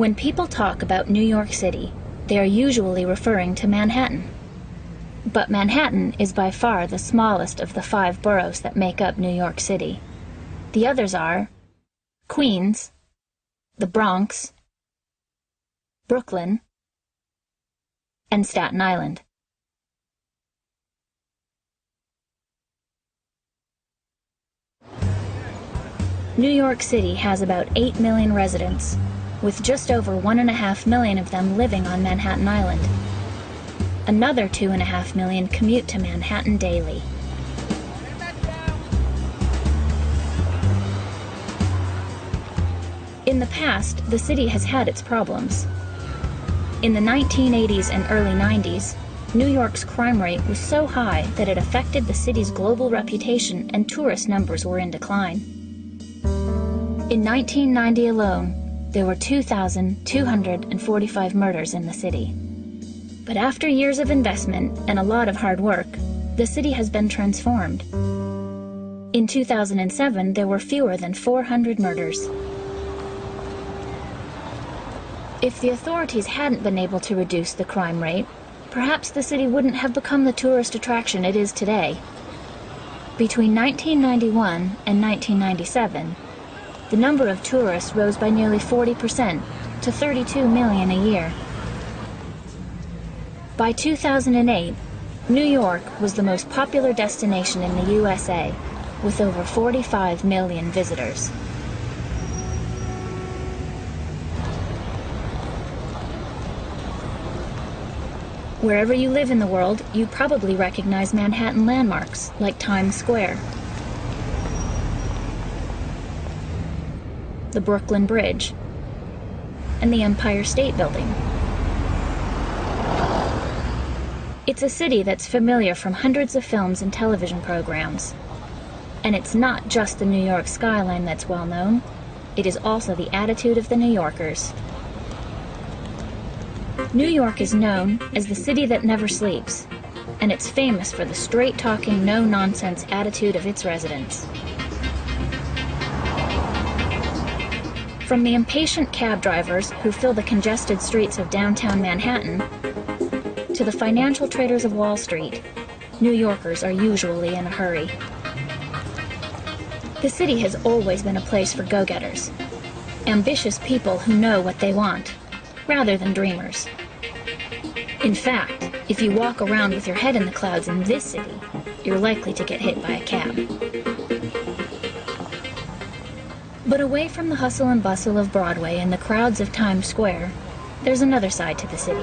When people talk about New York City, they are usually referring to Manhattan. But Manhattan is by far the smallest of the 5 boroughs that make up New York City. The others are Queens, the Bronx, Brooklyn, and Staten Island. New York City has about 8 million residents, with just over 1.5 million of them living on Manhattan Island. Another 2.5 million commute to Manhattan daily. In the past, the city has had its problems. In the 1980s and early 90s, New York's crime rate was so high that it affected the city's global reputation, and tourist numbers were in decline. In 1990 alone, there were 2,245 murders in the city. But after years of investment and a lot of hard work, the city has been transformed. In 2007, there were fewer than 400 murders. If the authorities hadn't been able to reduce the crime rate, perhaps the city wouldn't have become the tourist attraction it is today. Between 1991 and 1997, the number of tourists rose by nearly 40% to 32 million a year. By 2008, New York was the most popular destination in the USA, with over 45 million visitors. Wherever you live in the world, you probably recognize Manhattan landmarks like Times Square, the Brooklyn Bridge, and the Empire State Building. It's a city that's familiar from hundreds of films and television programs. And it's not just the New York skyline that's well known, it is also the attitude of the New Yorkers. New York is known as the city that never sleeps, and it's famous for the straight-talking, no-nonsense attitude of its residents. From the impatient cab drivers who fill the congested streets of downtown Manhattan to the financial traders of Wall Street, New Yorkers are usually in a hurry. The city has always been a place for go-getters, ambitious people who know what they want, rather than dreamers. In fact, if you walk around with your head in the clouds in this city, you're likely to get hit by a cab. But away from the hustle and bustle of Broadway and the crowds of Times Square, there's another side to the city.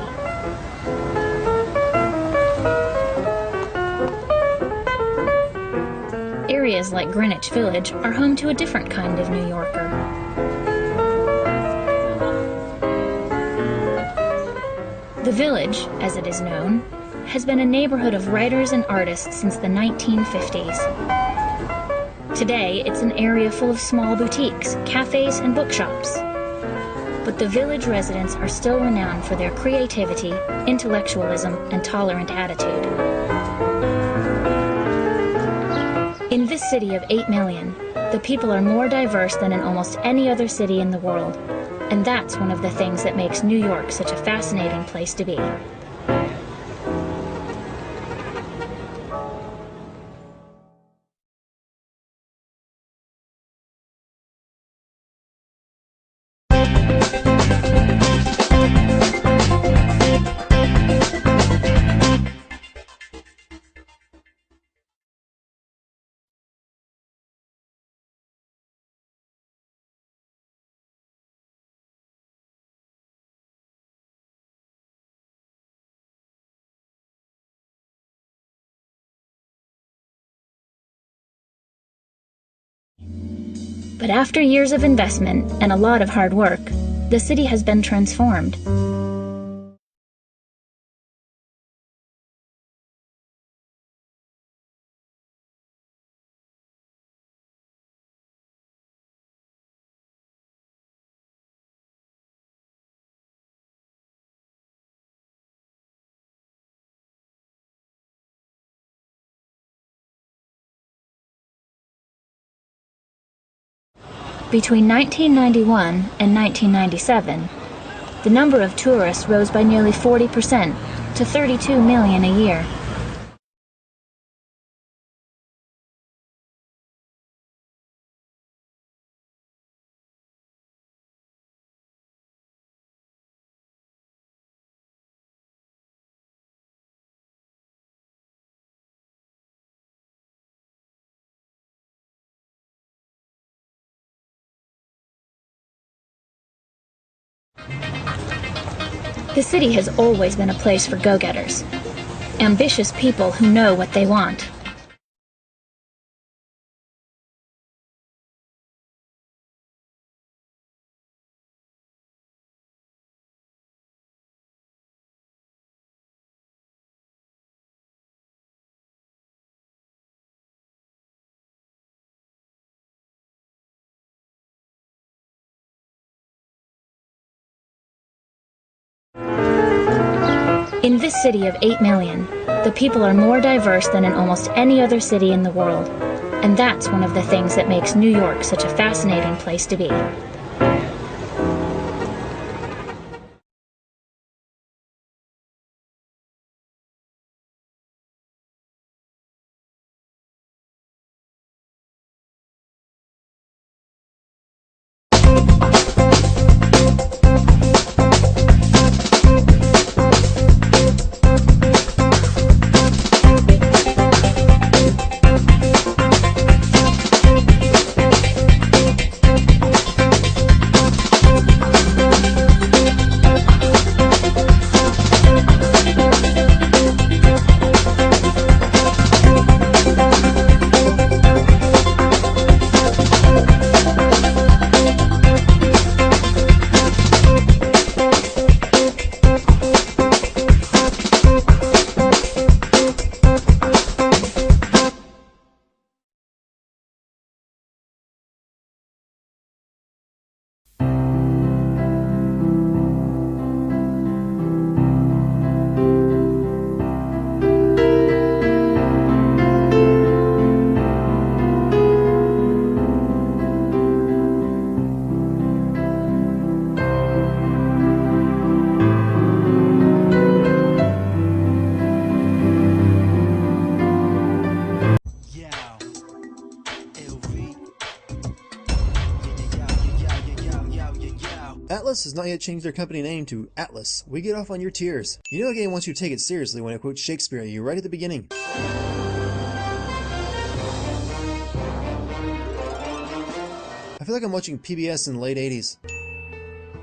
Areas like Greenwich Village are home to a different kind of New Yorker. The Village, as it is known, has been a neighborhood of writers and artists since the 1950s. Today, it's an area full of small boutiques, cafes, and bookshops. But the Village residents are still renowned for their creativity, intellectualism, and tolerant attitude. In this city of 8 million, the people are more diverse than in almost any other city in the world. And that's one of the things that makes New York such a fascinating place to be. But after years of investment and a lot of hard work, the city has been transformed. Between 1991 and 1997, The number of tourists rose by nearly 40% to 32 million a year. The city has always been a place for go-getters, ambitious people who know what they want. In this city of 8 million, the people are more diverse than in almost any other city in the world, and that's one of the things that makes New York such a fascinating place to be. Atlus has not yet changed their company name to Atlas. We get off on your tears. You know a game wants you to take it seriously when it quotes Shakespeare at you right at the beginning. I feel like I'm watching PBS in the late 80s.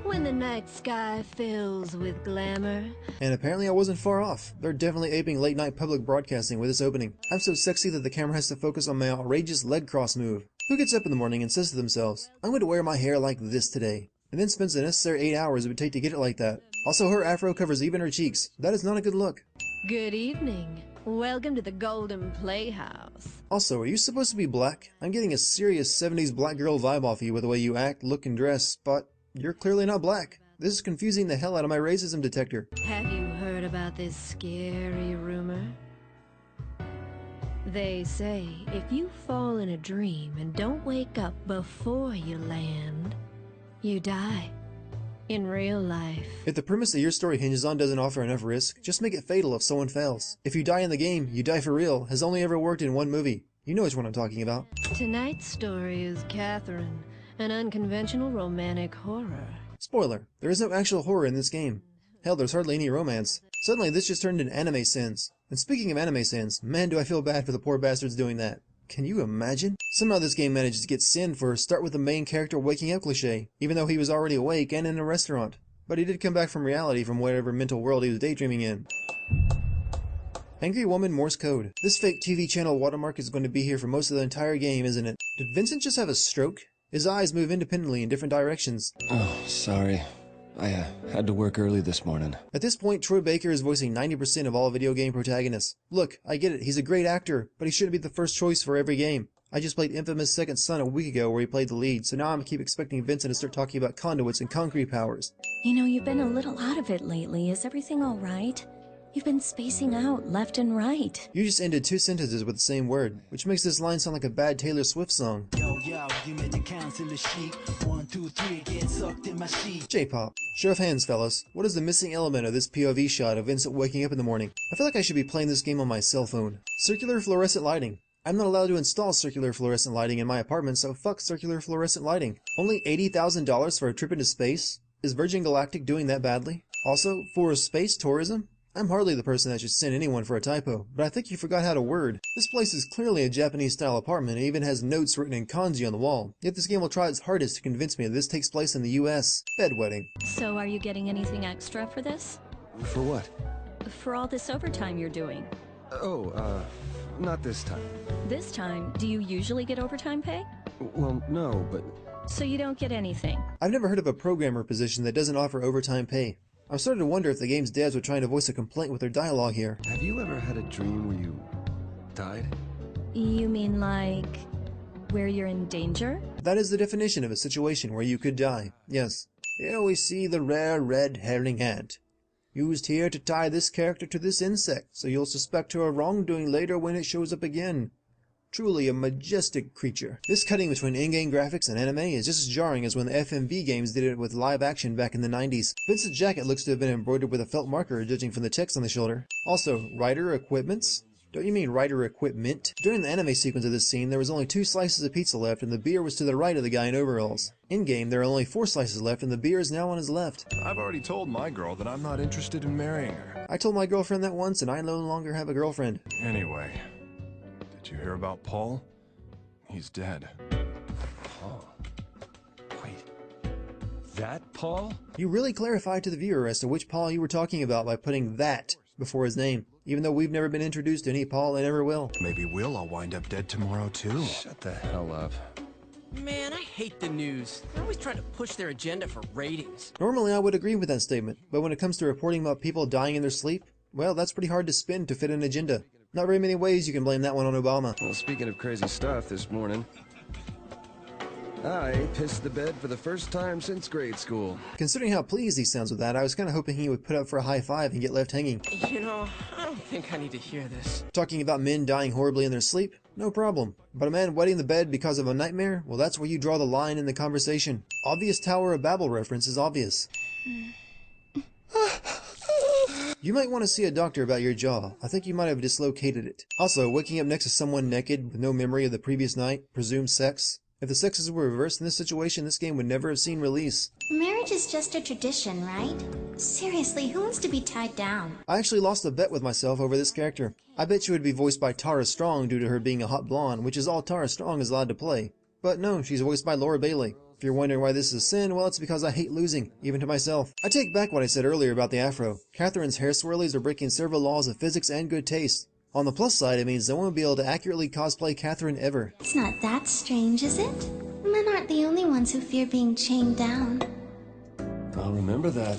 When the night sky fills with glamour. And apparently I wasn't far off. They're definitely aping late night public broadcasting with this opening. I'm so sexy that the camera has to focus on my outrageous leg cross move. Who gets up in the morning and says to themselves, I'm going to wear my hair like this today, and then spends the necessary 8 hours it would take to get it like that. Also, her afro covers even her cheeks. That is not a good look. Good evening. Welcome to the Golden Playhouse. Also, are you supposed to be black? I'm getting a serious 70s black girl vibe off you with the way you act, look, and dress, but you're clearly not black. This is confusing the hell out of my racism detector. Have you heard about this scary rumor? They say if you fall in a dream and don't wake up before you land, you die. In real life. If the premise that your story hinges on doesn't offer enough risk, just make it fatal if someone fails. If you die in the game, you die for real has only ever worked in one movie. You know which one I'm talking about. Tonight's story is Catherine, an unconventional romantic horror. Spoiler, there is no actual horror in this game. Hell, there's hardly any romance. Suddenly this just turned into anime sins. And speaking of anime sins, man do I feel bad for the poor bastards doing that. Can you imagine? Somehow this game manages to get sin for start with the main character waking up cliche, even though he was already awake and in a restaurant. But he did come back from reality from whatever mental world he was daydreaming in. Angry Woman Morse Code. This fake TV channel watermark is going to be here for most of the entire game, isn't it? Did Vincent just have a stroke? His eyes move independently in different directions. Oh, sorry. I had to work early this morning. At this point, Troy Baker is voicing 90% of all video game protagonists. Look, I get it, he's a great actor, but he shouldn't be the first choice for every game. I just played Infamous Second Son a week ago where he played the lead, so now I'm keep expecting Vincent to start talking about conduits and concrete powers. You know, you've been a little out of it lately. Is everything all right? You've been spacing out left and right. You just ended 2 sentences with the same word, which makes this line sound like a bad Taylor Swift song. Yo, you made the counting the sheep. 1, 2, 3, get sucked in my sheet. J-pop. Show of hands, fellas. What is the missing element of this POV shot of Vincent waking up in the morning? I feel like I should be playing this game on my cell phone. Circular fluorescent lighting. I'm not allowed to install circular fluorescent lighting in my apartment, so fuck circular fluorescent lighting. Only $80,000 for a trip into space? Is Virgin Galactic doing that badly? Also, for space tourism? I'm hardly the person that should send anyone for a typo, but I think you forgot how to word. This place is clearly a Japanese-style apartment and even has notes written in kanji on the wall. Yet this game will try its hardest to convince me that this takes place in the US. Bedwetting. So are you getting anything extra for this? For what? For all this overtime you're doing? Oh, not this time. This time, do you usually get overtime pay? Well, no, but... So you don't get anything? I've never heard of a programmer position that doesn't offer overtime pay. I'm starting to wonder if the game's devs were trying to voice a complaint with their dialogue here. Have you ever had a dream where you died? You mean like where you're in danger? That is the definition of a situation where you could die. Yes. Here we see the rare red herring ant. Used here to tie this character to this insect, so you'll suspect her of wrongdoing later when it shows up again. Truly a majestic creature. This cutting between in-game graphics and anime is just as jarring as when the FMV games did it with live action back in the 90s. Vincent's jacket looks to have been embroidered with a felt marker, judging from the text on the shoulder. Also, rider equipments? Don't you mean rider equipment? During the anime sequence of this scene, there was only 2 slices of pizza left and the beer was to the right of the guy in overalls. In-game, there are only 4 slices left and the beer is now on his left. I've already told my girl that I'm not interested in marrying her. I told my girlfriend that once and I no longer have a girlfriend. Anyway, did you hear about Paul? He's dead. Paul? Wait. That Paul? You really clarified to the viewer as to which Paul you were talking about by putting that before his name, even though we've never been introduced to any Paul and never will. Maybe we'll all wind up dead tomorrow too. Shut the hell up. Man, I hate the news. They're always trying to push their agenda for ratings. Normally I would agree with that statement, but when it comes to reporting about people dying in their sleep, well, that's pretty hard to spin to fit an agenda. Not very many ways you can blame that one on Obama. Well, speaking of crazy stuff, this morning, I pissed the bed for the first time since grade school. Considering how pleased he sounds with that, I was kind of hoping he would put up for a high five and get left hanging. You know, I don't think I need to hear this. Talking about men dying horribly in their sleep? No problem. But a man wetting the bed because of a nightmare? Well, that's where you draw the line in the conversation. Obvious Tower of Babel reference is obvious. You might want to see a doctor about your jaw. I think you might have dislocated it. Also, waking up next to someone naked with no memory of the previous night, presumed sex. If the sexes were reversed in this situation, this game would never have seen release. Marriage is just a tradition, right? Seriously, who wants to be tied down? I actually lost a bet with myself over this character. I bet she would be voiced by Tara Strong due to her being a hot blonde, which is all Tara Strong is allowed to play. But no, she's voiced by Laura Bailey. If you're wondering why this is a sin, well, it's because I hate losing, even to myself. I take back what I said earlier about the afro. Catherine's hair swirlies are breaking several laws of physics and good taste. On the plus side, it means no one will be able to accurately cosplay Catherine ever. It's not that strange, is it? Men aren't the only ones who fear being chained down. I'll remember that.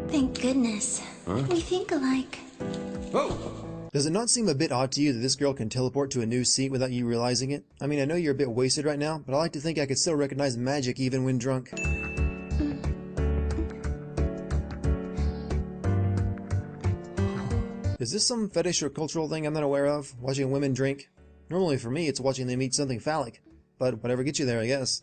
Thank goodness. Huh? We think alike. Oh! Does it not seem a bit odd to you that this girl can teleport to a new seat without you realizing it? I mean, I know you're a bit wasted right now, but I like to think I could still recognize magic even when drunk. Is this some fetish or cultural thing I'm not aware of? Watching women drink? Normally for me, it's watching them eat something phallic. But whatever gets you there, I guess.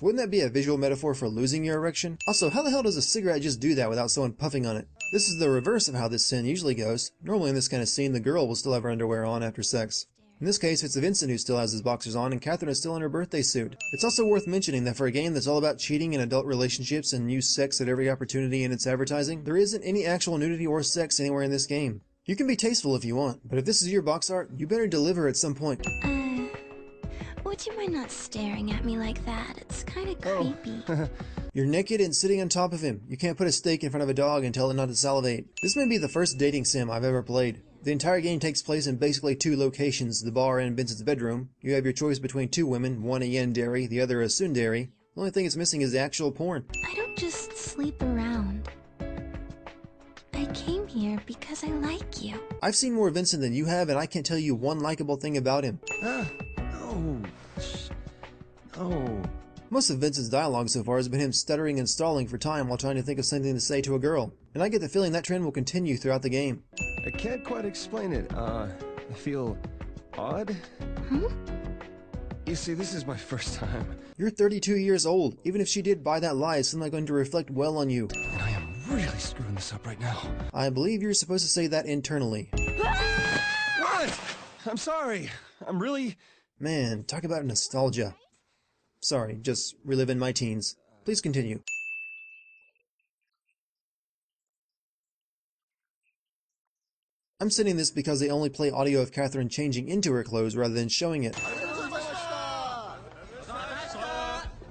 Wouldn't that be a visual metaphor for losing your erection? Also, how the hell does a cigarette just do that without someone puffing on it? This is the reverse of how this sin usually goes. Normally in this kind of scene, the girl will still have her underwear on after sex. In this case, it's Vincent who still has his boxers on and Catherine is still in her birthday suit. It's also worth mentioning that for a game that's all about cheating in adult relationships and use sex at every opportunity in its advertising, there isn't any actual nudity or sex anywhere in this game. You can be tasteful if you want, but if this is your box art, you better deliver at some point. Would you mind not staring at me like that? It's kind of creepy. You're naked and sitting on top of him. You can't put a steak in front of a dog and tell it not to salivate. This may be the first dating sim I've ever played. The entire game takes place in basically 2 locations, the bar and Vincent's bedroom. You have your choice between 2 women, one a yandere, the other a tsundere. The only thing it's missing is the actual porn. I don't just sleep around. I came here because I like you. I've seen more Vincent than you have, and I can't tell you one likable thing about him. No. No. Most of Vincent's dialogue so far has been him stuttering and stalling for time while trying to think of something to say to a girl, and I get the feeling that trend will continue throughout the game. I can't quite explain it. I feel odd. Huh? You see, this is my first time. You're 32 years old. Even if she did buy that lie, it's not going to reflect well on you. And I am really screwing this up right now. I believe you're supposed to say that internally. What? I'm sorry. I'm really... Man, talk about nostalgia. Sorry, just reliving my teens. Please continue. I'm sending this because they only play audio of Catherine changing into her clothes rather than showing it.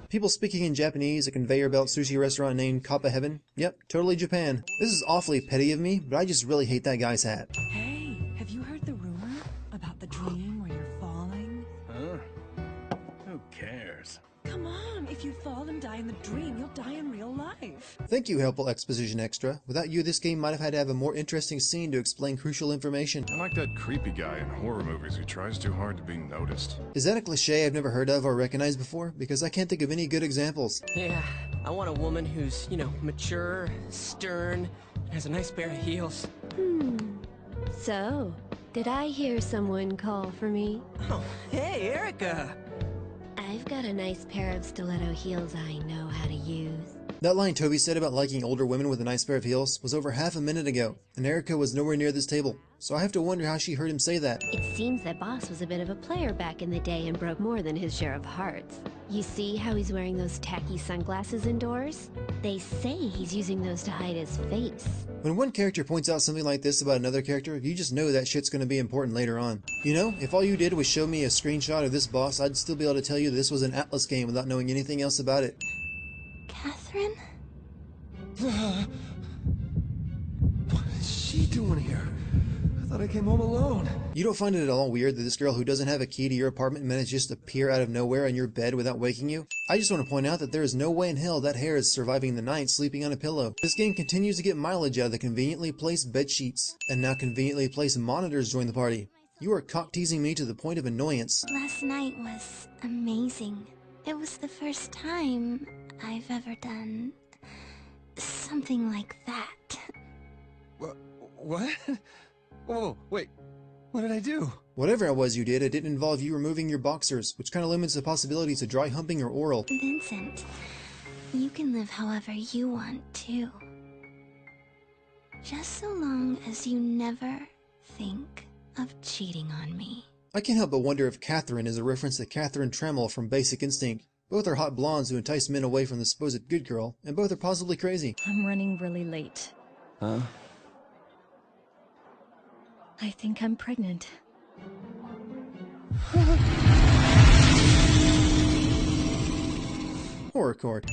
People speaking in Japanese, a conveyor belt sushi restaurant named Kappa Heaven. Yep, totally Japan. This is awfully petty of me, but I just really hate that guy's hat. Hey, have you heard the rumor about the dream where you're falling? Huh? Who cares? Come on, if you fall and die in the dream, you'll die in real life. Thank you, helpful exposition extra. Without you, this game might have had to have a more interesting scene to explain crucial information. I like that creepy guy in horror movies who tries too hard to be noticed. Is that a cliche I've never heard of or recognized before? Because I can't think of any good examples. Yeah, I want a woman who's, mature, stern, and has a nice pair of heels. So, did I hear someone call for me? Oh, hey, Erica! I've got a nice pair of stiletto heels I know how to use. That line Toby said about liking older women with a nice pair of heels was over half a minute ago, and Erica was nowhere near this table, so I have to wonder how she heard him say that. It seems that Boss was a bit of a player back in the day and broke more than his share of hearts. You see how he's wearing those tacky sunglasses indoors? They say he's using those to hide his face. When one character points out something like this about another character, you just know that shit's gonna be important later on. You know, if all you did was show me a screenshot of this boss, I'd still be able to tell you this was an Atlas game without knowing anything else about it. Catherine? What is she doing here? I thought I came home alone. You don't find it at all weird that this girl who doesn't have a key to your apartment managed just to appear out of nowhere in your bed without waking you? I just want to point out that there is no way in hell that hair is surviving the night sleeping on a pillow. This game continues to get mileage out of the conveniently placed bed sheets, and now conveniently placed monitors join the party. You are cock-teasing me to the point of annoyance. Last night was amazing. It was the first time I've ever done something like that. What? Whoa, wait. What did I do? Whatever it was you did, it didn't involve you removing your boxers, which kind of limits the possibilities of dry humping or oral. Vincent, you can live however you want to. Just so long as you never think of cheating on me. I can't help but wonder if Catherine is a reference to Catherine Trammell from Basic Instinct. Both are hot blondes who entice men away from the supposed good girl, and both are possibly crazy. I'm running really late. Huh? I think I'm pregnant. Horror Court.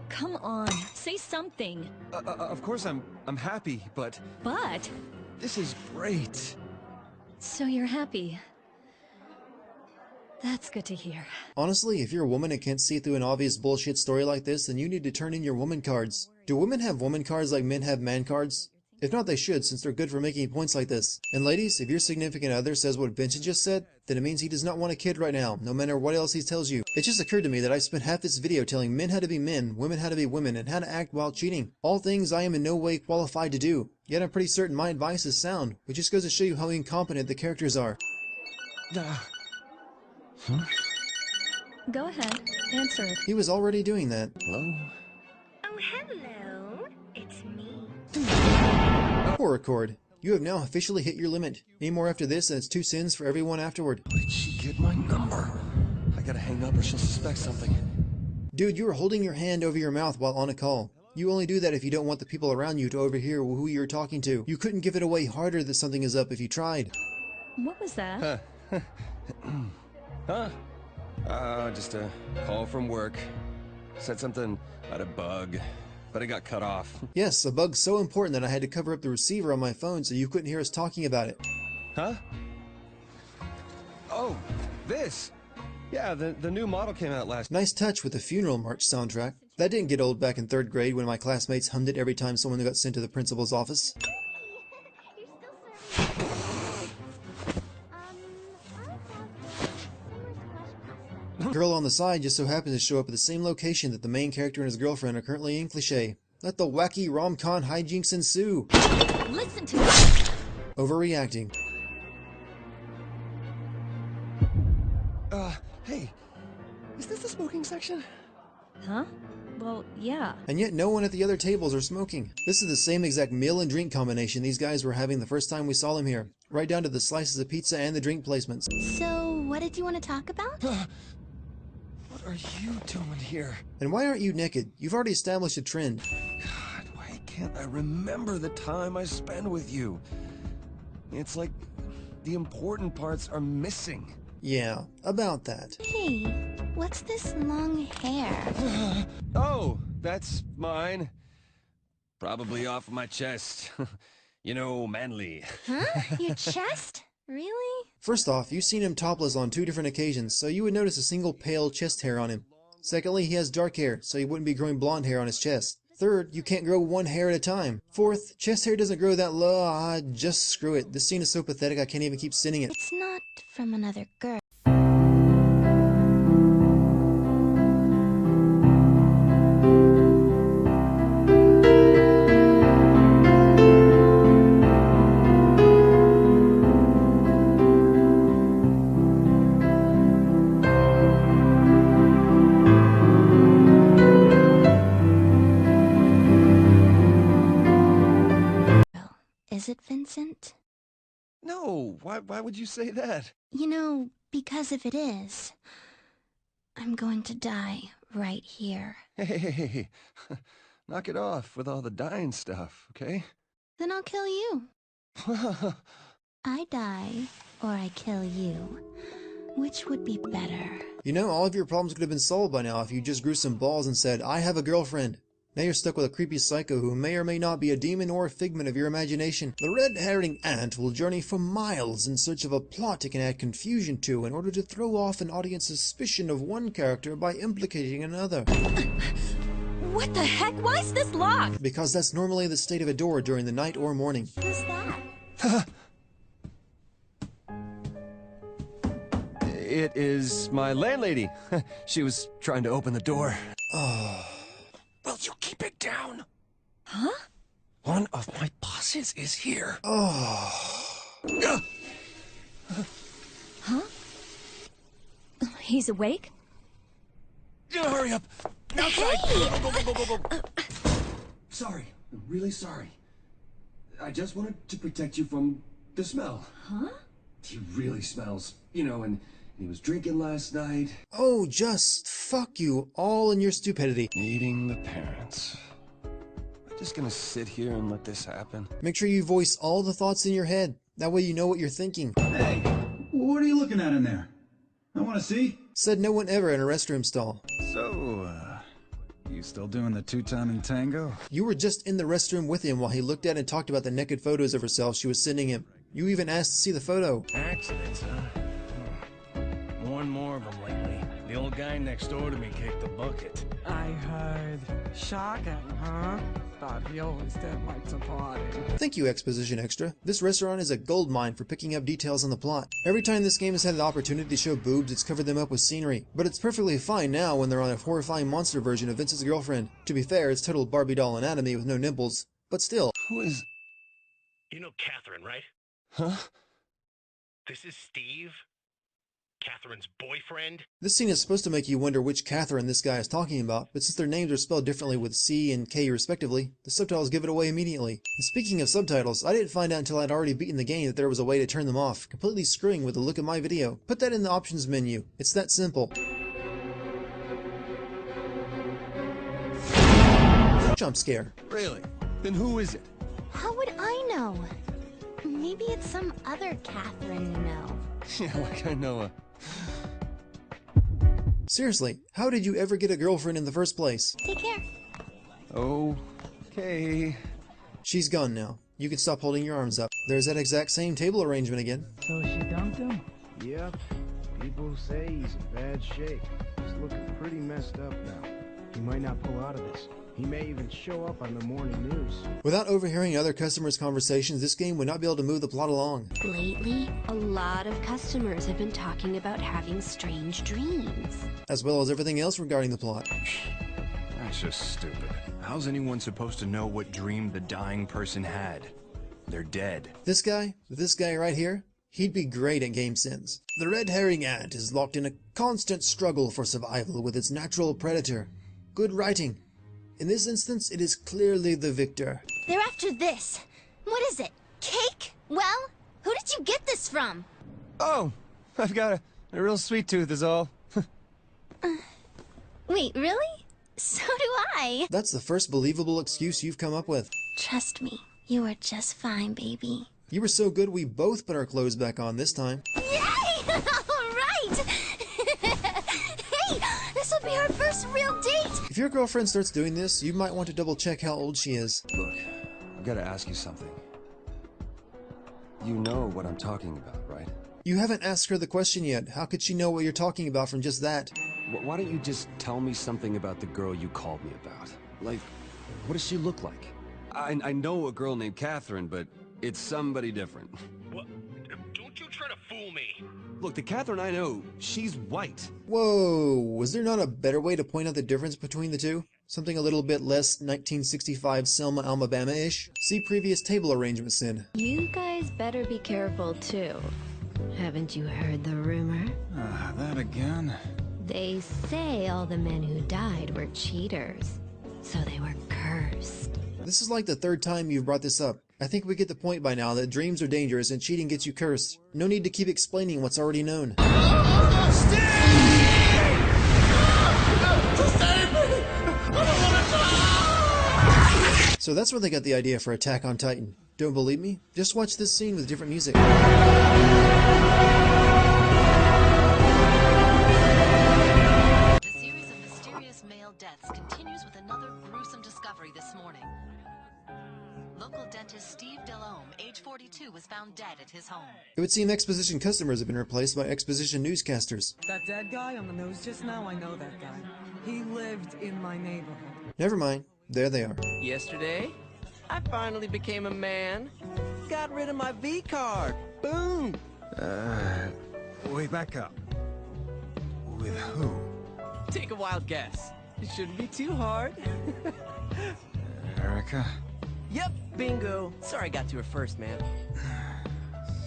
Come on, say something. Of course I'm happy, but But, this is great. so you're happy. That's good to hear. Honestly, if you're a woman and can't see through an obvious bullshit story like this, then you need to turn in your woman cards. Do women have woman cards like men have man cards? If not, they should, since they're good for making points like this. And ladies, if your significant other says what Vincent just said, then it means he does not want a kid right now, no matter what else he tells you. It just occurred to me that I spent half this video telling men how to be men, women how to be women, and how to act while cheating. All things I am in no way qualified to do. Yet I'm pretty certain my advice is sound, which just goes to show you how incompetent the characters are. Go ahead, answer it. He was already doing that. Hello? Oh, hello. It's me. Horror Cord. You have now officially hit your limit. Any more after this, and it's 2 sins for everyone afterward. How did she get my number? I gotta hang up or she'll suspect something. Dude, you are holding your hand over your mouth while on a call. You only do that if you don't want the people around you to overhear who you're talking to. You couldn't give it away harder that something is up if you tried. What was that? Huh? Just a call from work. Said something about a bug, but it got cut off. Yes, a bug so important that I had to cover up the receiver on my phone so you couldn't hear us talking about it. Huh? Oh, this! Yeah, the new model came out last... Nice touch with the Funeral March soundtrack. That didn't get old back in 3rd grade when my classmates hummed it every time someone got sent to the principal's office. Girl on the side just so happens to show up at the same location that the main character and his girlfriend are currently in cliché. Let the wacky rom-com hijinks ensue. Listen to me. Overreacting. Hey, is this the smoking section? Huh? Well, yeah. And yet no one at the other tables are smoking. This is the same exact meal and drink combination these guys were having the first time we saw them here. Right down to the slices of pizza and the drink placements. So, what did you want to talk about? What are you doing here? And why aren't you naked? You've already established a trend. God, why can't I remember the time I spend with you? It's like the important parts are missing. Yeah, about that. Hey, what's this long hair? Oh, that's mine. Probably off my chest. You know, manly. Huh? Your chest? Really? First off, you've seen him topless on 2 different occasions, so you would notice a single pale chest hair on him. Secondly, he has dark hair, so he wouldn't be growing blonde hair on his chest. Third, you can't grow one hair at a time. Fourth, chest hair doesn't grow that low. Just screw it. This scene is so pathetic I can't even keep sending it. It's not from another girl. Is it, Vincent? No, why would you say that? You know, because if it is, I'm going to die right here. Hey, knock it off with all the dying stuff, okay? Then I'll kill you. I die, or I kill you. Which would be better? You know, all of your problems could have been solved by now if you just grew some balls and said, I have a girlfriend. Now you're stuck with a creepy psycho who may or may not be a demon or a figment of your imagination. The red-herring ant will journey for miles in search of a plot it can add confusion to in order to throw off an audience's suspicion of one character by implicating another. What the heck? Why is this locked? Because that's normally the state of a door during the night or morning. Who's that? It is my landlady. She was trying to open the door. Oh. Will you keep it down? Huh? One of my bosses is here. Oh. Huh? He's awake? Hurry up! Outside! Go. Sorry. I'm really sorry. I just wanted to protect you from the smell. Huh? He really smells. You know, and he was drinking last night. Oh, just fuck you all in your stupidity. Meeting the parents. I'm just gonna sit here and let this happen. Make sure you voice all the thoughts in your head. That way you know what you're thinking. Hey, what are you looking at in there? I want to see. Said no one ever in a restroom stall. So, you still doing the two-time and tango? You were just in the restroom with him while he looked at and talked about the naked photos of herself she was sending him. You even asked to see the photo. Accidents, huh? More and more of them lately. The old guy next door to me kicked the bucket. I heard. Shocking, huh? Thought he always did like to party. Thank you, Exposition Extra. This restaurant is a goldmine for picking up details on the plot. Every time this game has had the opportunity to show boobs, it's covered them up with scenery. But it's perfectly fine now when they're on a horrifying monster version of Vince's girlfriend. To be fair, it's total Barbie doll anatomy with no nipples. But still. Who is... You know Catherine, right? Huh? This is Steve? Catherine's boyfriend? This scene is supposed to make you wonder which Catherine this guy is talking about, but since their names are spelled differently with C and K respectively, the subtitles give it away immediately. And speaking of subtitles, I didn't find out until I'd already beaten the game that there was a way to turn them off, completely screwing with the look of my video. Put that in the options menu. It's that simple. Jump scare. Really? Then who is it? How would I know? Maybe it's some other Catherine you know. Yeah, like I know a... Seriously, how did you ever get a girlfriend in the first place? Take care. Okay. She's gone now. You can stop holding your arms up. There's that exact same table arrangement again. So she dumped him? Yep. People say he's in bad shape. He's looking pretty messed up now. He might not pull out of this. He may even show up on the morning news. Without overhearing other customers' conversations, this game would not be able to move the plot along. Lately, a lot of customers have been talking about having strange dreams. As well as everything else regarding the plot. That's just stupid. How's anyone supposed to know what dream the dying person had? They're dead. This guy right here, he'd be great at game sense. The red herring ant is locked in a constant struggle for survival with its natural predator. Good writing. In this instance, it is clearly the victor. They're after this. What is it? Cake? Well, who did you get this from? Oh, I've got a real sweet tooth is all. Wait, really? So do I. That's the first believable excuse you've come up with. Trust me, you are just fine, baby. You were so good we both put our clothes back on this time. Yay! Alright! Hey, this will be our first real date! If your girlfriend starts doing this, you might want to double check how old she is. Look, I've got to ask you something. You know what I'm talking about, right? You haven't asked her the question yet. How could she know what you're talking about from just that? Why don't you just tell me something about the girl you called me about? Like, what does she look like? I know a girl named Catherine, but it's somebody different. What? Don't you try to fool me. Look, the Catherine I know, she's white. Whoa, was there not a better way to point out the difference between the two? Something a little bit less 1965 Selma, Alabama-ish? See previous table arrangements then. You guys better be careful too. Haven't you heard the rumor? That again? They say all the men who died were cheaters, so they were cursed. This is like the third time you've brought this up. I think we get the point by now that dreams are dangerous and cheating gets you cursed. No need to keep explaining what's already known. So that's where they got the idea for Attack on Titan. Don't believe me? Just watch this scene with different music. The series of mysterious male deaths continues with another gruesome discovery this morning. Local dentist Steve Delhomme, age 42, was found dead at his home. It would seem exposition customers have been replaced by exposition newscasters. That dead guy on the news just now, I know that guy. He lived in my neighborhood. Never mind. There they are. Yesterday, I finally became a man. Got rid of my V-card. Boom! Wait, back up. With who? Take a wild guess. It shouldn't be too hard. Erica? Yep, bingo. Sorry I got to her first, man.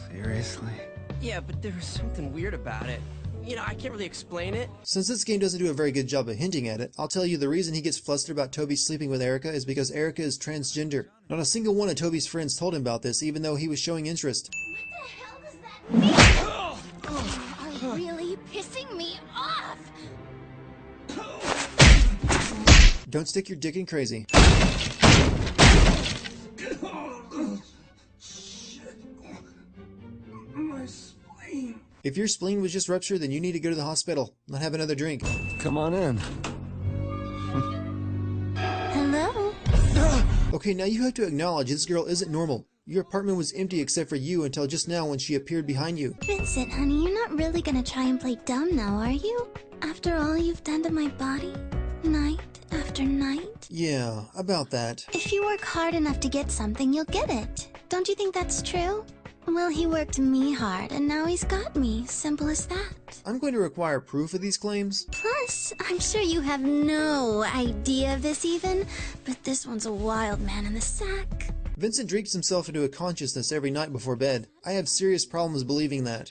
Seriously? Yeah, but there was something weird about it. You know, I can't really explain it. Since this game doesn't do a very good job of hinting at it, I'll tell you the reason he gets flustered about Toby sleeping with Erica is because Erica is transgender. Not a single one of Toby's friends told him about this, even though he was showing interest. What the hell does that mean? You are really pissing me off! Don't stick your dick in crazy. My spleen. If your spleen was just ruptured, then you need to go to the hospital, not have another drink. Come on in. Hello? Okay, now you have to acknowledge this girl isn't normal. Your apartment was empty except for you until just now when she appeared behind you. Vincent, honey, you're not really gonna try and play dumb now, are you? After all you've done to my body, night after night? Yeah, about that. If you work hard enough to get something, you'll get it. Don't you think that's true? Well, he worked me hard, and now he's got me. Simple as that. I'm going to require proof of these claims. Plus, I'm sure you have no idea of this even, but this one's a wild man in the sack. Vincent drinks himself into a consciousness every night before bed. I have serious problems believing that.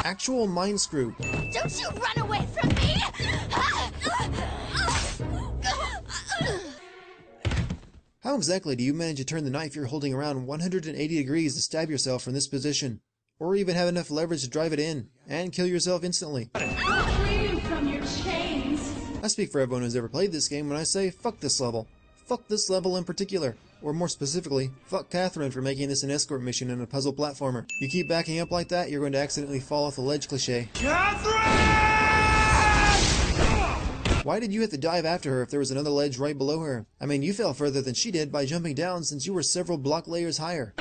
Actual mind screw. Don't you run away from me! How exactly do you manage to turn the knife you're holding around 180 degrees to stab yourself from this position? Or even have enough leverage to drive it in, and kill yourself instantly? From your chains. I speak for everyone who's ever played this game when I say, fuck this level. Fuck this level in particular. Or more specifically, fuck Catherine for making this an escort mission and a puzzle platformer. You keep backing up like that, you're going to accidentally fall off the ledge cliché. Catherine! Why did you have to dive after her if there was another ledge right below her? I mean, you fell further than she did by jumping down since you were several block layers higher.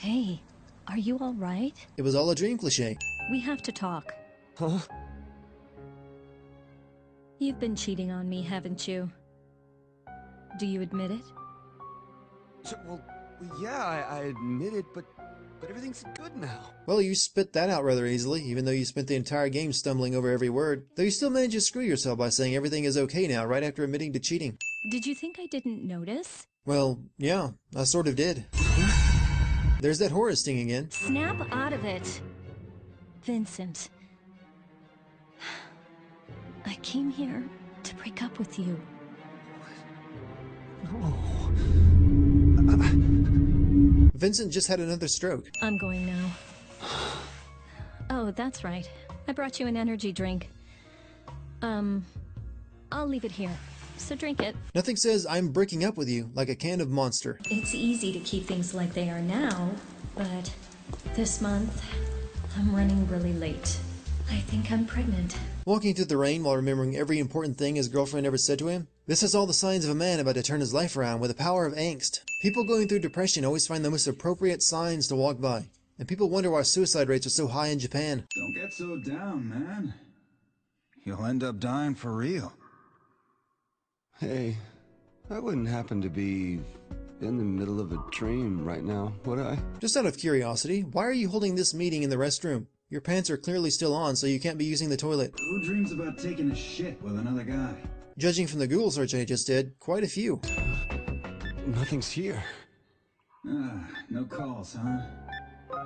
Hey, are you all right? It was all a dream cliché. We have to talk. Huh? You've been cheating on me, haven't you? Do you admit it? Well, yeah, I admit it, but everything's good now. Well, you spit that out rather easily, even though you spent the entire game stumbling over every word. Though you still managed to screw yourself by saying everything is okay now, right after admitting to cheating. Did you think I didn't notice? Well, yeah, I sort of did. There's that horror sting again. Snap out of it. Vincent. I came here to break up with you. No. Vincent just had another stroke. I'm going now. Oh, that's right. I brought you an energy drink. I'll leave it here. So drink it. Nothing says I'm breaking up with you like a can of Monster. It's easy to keep things like they are now, but this month, I'm running really late. I think I'm pregnant. Walking through the rain while remembering every important thing his girlfriend ever said to him? This has all the signs of a man about to turn his life around with the power of angst. People going through depression always find the most appropriate signs to walk by. And people wonder why suicide rates are so high in Japan. Don't get so down, man. You'll end up dying for real. Hey, I wouldn't happen to be in the middle of a dream right now, would I? Just out of curiosity, why are you holding this meeting in the restroom? Your pants are clearly still on, so you can't be using the toilet. Who dreams about taking a shit with another guy? Judging from the Google search I just did, quite a few. Nothing's here. No calls, huh?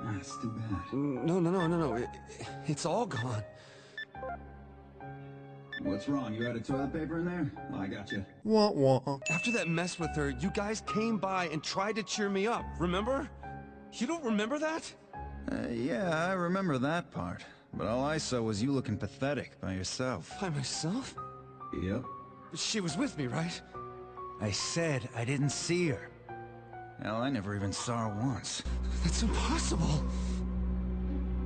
That's too bad. No. It's all gone. What's wrong? You had a toilet paper in there? Oh, I got you. Wah wah. After that mess with her, you guys came by and tried to cheer me up, remember? You don't remember that? Yeah, I remember that part. But all I saw was you looking pathetic by yourself. By myself? Yep. She was with me, right? I said I didn't see her. Hell, I never even saw her once. That's impossible.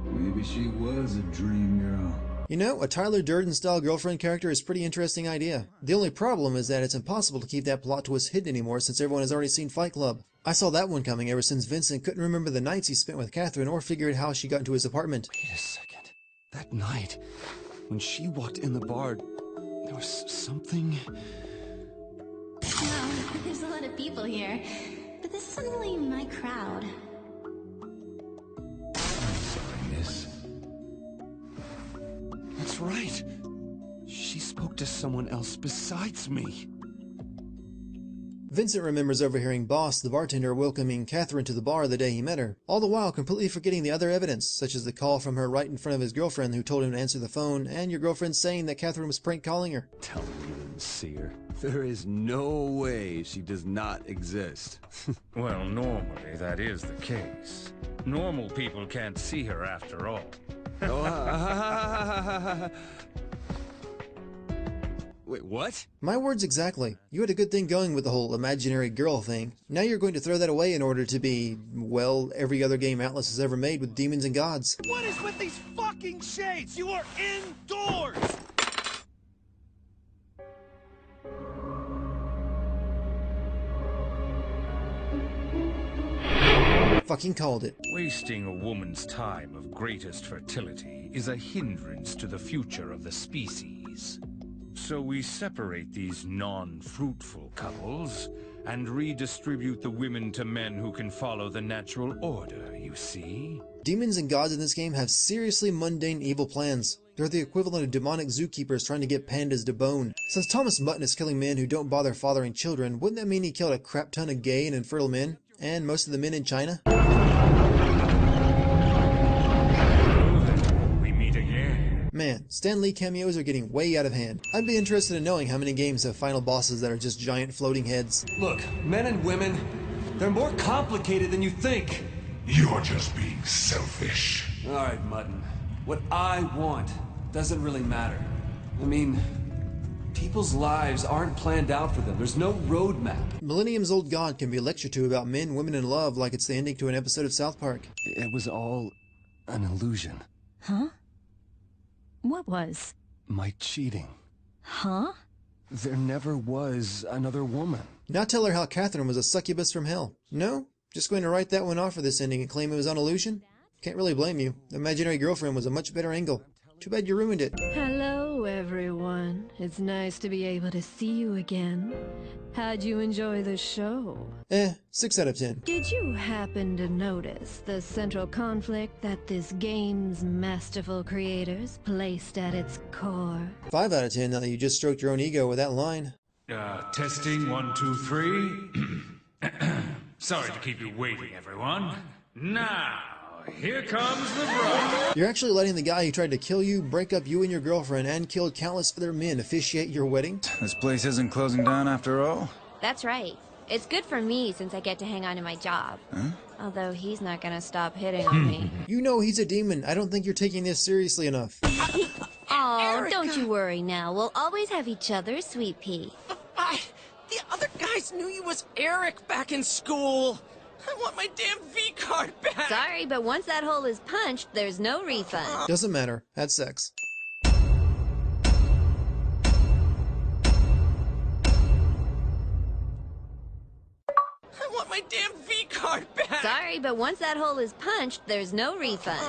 Maybe she was a dream girl. You know, a Tyler Durden-style girlfriend character is a pretty interesting idea. The only problem is that it's impossible to keep that plot twist hidden anymore since everyone has already seen Fight Club. I saw that one coming ever since Vincent couldn't remember the nights he spent with Catherine or figure out how she got into his apartment. Wait a second. That night, when she walked in the bar, there was something... Wow, there's a lot of people here. But this isn't really my crowd. I'm sorry, miss. That's right. She spoke to someone else besides me. Vincent remembers overhearing Boss, the bartender, welcoming Catherine to the bar the day he met her, all the while completely forgetting the other evidence, such as the call from her right in front of his girlfriend who told him to answer the phone, and your girlfriend saying that Catherine was prank calling her. Tell me you didn't see her. There is no way she does not exist. Well, normally that is the case. Normal people can't see her after all. Wait, what? My words exactly. You had a good thing going with the whole imaginary girl thing. Now you're going to throw that away in order to be, well, every other game Atlas has ever made with demons and gods. What is with these fucking shades? You are indoors! Fucking called it. Wasting a woman's time of greatest fertility is a hindrance to the future of the species. So we separate these non-fruitful couples and redistribute the women to men who can follow the natural order, you see? Demons and gods in this game have seriously mundane evil plans. They're the equivalent of demonic zookeepers trying to get pandas to bone. Since Thomas Mutton is killing men who don't bother fathering children, wouldn't that mean he killed a crap ton of gay and infertile men? And most of the men in China? We meet again. Man, Stan Lee cameos are getting way out of hand. I'd be interested in knowing how many games have final bosses that are just giant floating heads. Look, men and women, they're more complicated than you think. You're just being selfish. Alright, Mutton. What I want doesn't really matter. I mean, people's lives aren't planned out for them. There's no roadmap. Millennium's old god can be lectured to about men, women, and love like it's the ending to an episode of South Park. It was all an illusion. Huh? What was? My cheating. Huh? There never was another woman. Now tell her how Catherine was a succubus from hell. No? Just going to write that one off for this ending and claim it was on illusion? Can't really blame you. The imaginary girlfriend was a much better angle. Too bad you ruined it. Hello, everyone. It's nice to be able to see you again. How'd you enjoy the show? 6 out of 10. Did you happen to notice the central conflict that this game's masterful creators placed at its core? 5 out of 10 now that you just stroked your own ego with that line. Testing 1, 2, 3. Sorry to keep you waiting, everyone. Now, here comes the bride. You're actually letting the guy who tried to kill you, break up you and your girlfriend, and killed countless other men officiate your wedding? This place isn't closing down after all? That's right. It's good for me since I get to hang on to my job. Huh? Although he's not gonna stop hitting on me. You know he's a demon. I don't think you're taking this seriously enough. Oh, don't you worry now. We'll always have each other, Sweet Pea. The other guys knew you was Eric back in school. I want my damn V-card back. Sorry, but once that hole is punched, there's no refund. Doesn't matter. Had sex. I want my damn V-card back. Sorry, but once that hole is punched, there's no refund.